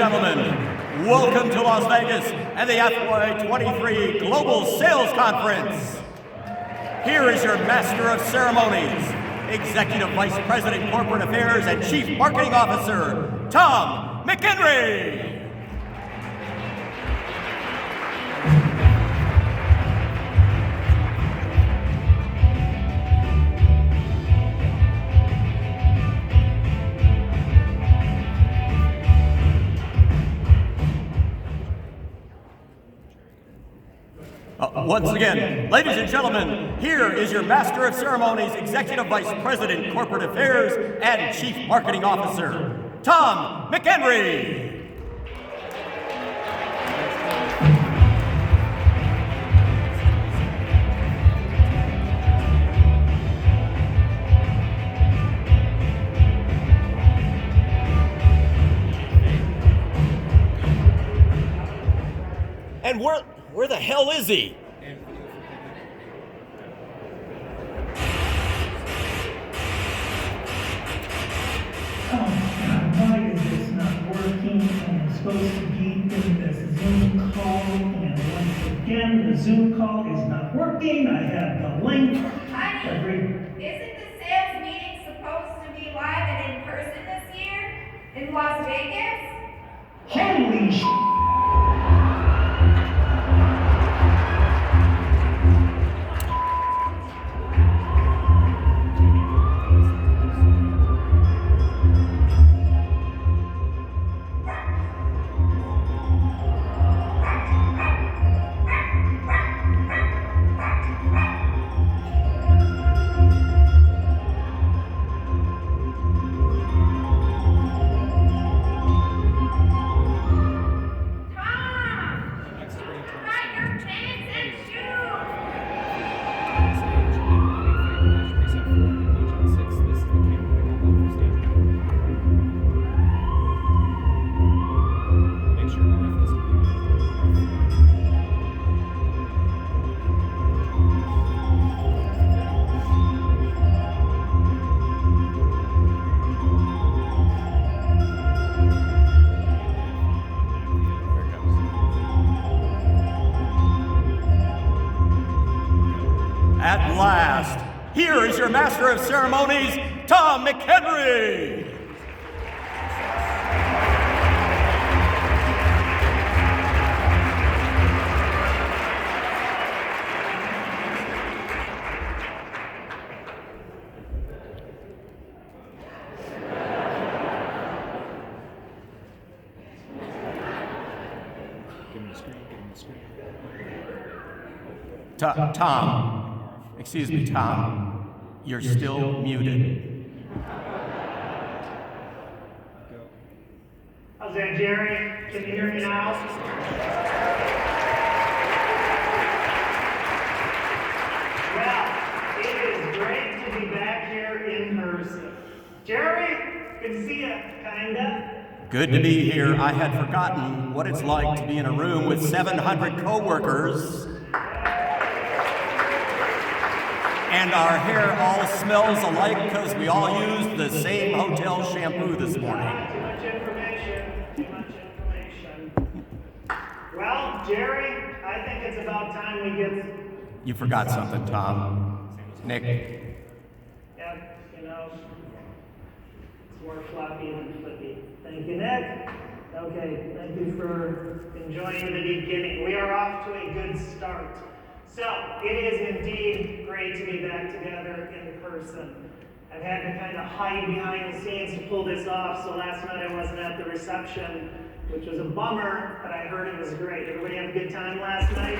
gentlemen, welcome to Las Vegas and the FY23 Global Sales Conference. Here is your Master of Ceremonies, Executive Vice President Corporate Affairs and Chief Marketing Officer, Tom McHenry. Once again, ladies and gentlemen, here is your Master of Ceremonies, Executive Vice President, Corporate Affairs, and Chief Marketing Officer, Tom McHenry. And where the hell is he? Why is this not working? I'm supposed to be in this Zoom call, and once again, the Zoom call is not working. I have the link. Honey, isn't the sales meeting supposed to be live and in person this year in Las Vegas? Holy sh**! At last, here is your Master of Ceremonies, Tom McHenry. Give him the screen. Tom. Excuse me, Tom. You're still muted. How's that, Jerry? Can you hear me now? Well, it is great to be back here in person. Jerry, good to see you, kinda. Good to be here. I had forgotten what it's like to be in a room with 700 coworkers. And our hair all smells alike because we all used the same hotel shampoo this morning. Too much information. Well, Jerry, I think it's about time we get... You forgot something, Tom. Nick. Yep, it's more floppy than flippy. Thank you, Nick. Okay, thank you for enjoying the beginning. We are off to a good start. So, it is indeed great to be back together in person. I've had to kind of hide behind the scenes to pull this off, so last night I wasn't at the reception, which was a bummer, but I heard it was great. Everybody have a good time last night?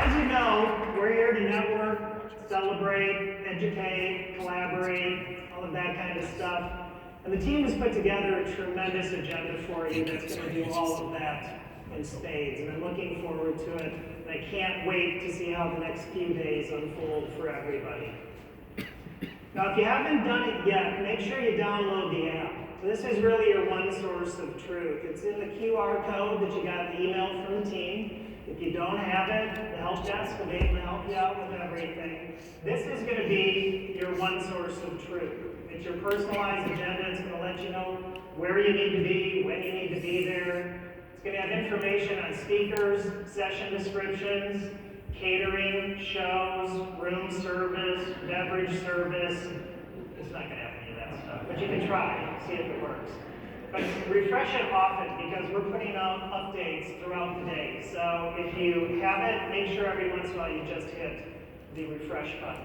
As you know, we're here to network, celebrate, educate, collaborate, all of that kind of stuff. And the team has put together a tremendous agenda for you that's going to do all of that in spades. And I'm looking forward to it. And I can't wait to see how the next few days unfold for everybody. Now, if you haven't done it yet, make sure you download the app. This is really your one source of truth. It's in the QR code that you got an email from the team. If you don't have it, the help desk will be able to help you out with everything. This is going to be your one source of truth. It's your personalized agenda. It's going to let you know where you need to be, when you need to be there. It's going to have information on speakers, session descriptions, catering, shows, room service, beverage service. It's not going to have any of that stuff, but you can try, see if it works. But refresh it often because we're putting out updates throughout the day. So if you have it, make sure every once in a while you just hit the refresh button.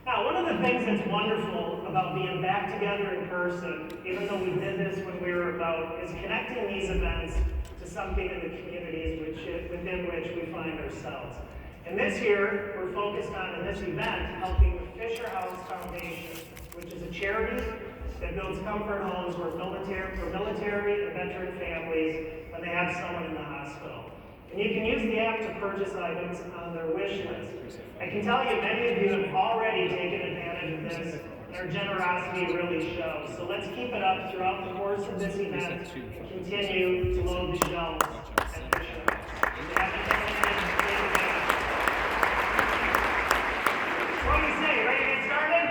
Now, one of the things that's wonderful about being back together in person, even though we did this when we were about, is connecting these events to something in the communities within which we find ourselves. And this year, we're focused on, in this event, helping the Fisher House Foundation, which is a charity that builds comfort homes for military and veteran families when they have someone in the hospital. And you can use the app to purchase items on their wish list. I can tell you many of you have already taken advantage of this. Their generosity really shows. So let's keep it up throughout the course of this event and continue to load the shelves at Fisher House. What do you say? Ready to get started?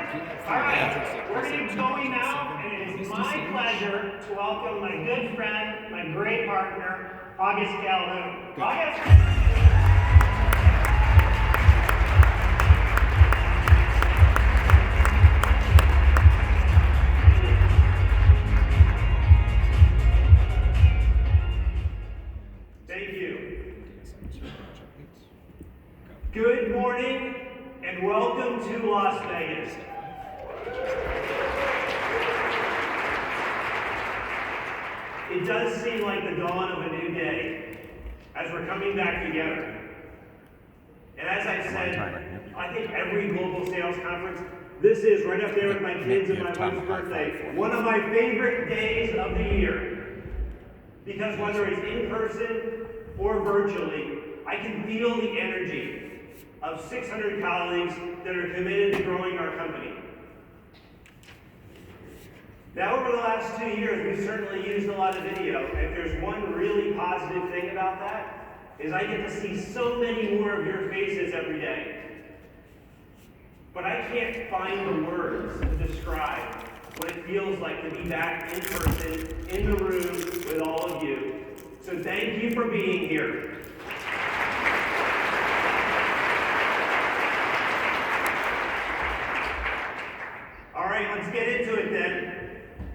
All right, we're going to be going now, and it is my pleasure to welcome my good friend, my great partner, August Calhoun. August? Thank you. Good morning and welcome to Las Vegas. It does seem like the dawn of a new day as we're coming back together. And as I said, I think every global sales conference, this is right up there with my kids and my wife's birthday, one of my favorite days of the year. Because whether it's in person or virtually, I can feel the energy of 600 colleagues that are committed to growing our company. Now, over the last 2 years, we've certainly used a lot of video, and if there's one really positive thing about that, is I get to see so many more of your faces every day. But I can't find the words to describe what it feels like to be back in person, in the room with all of you. So thank you for being here.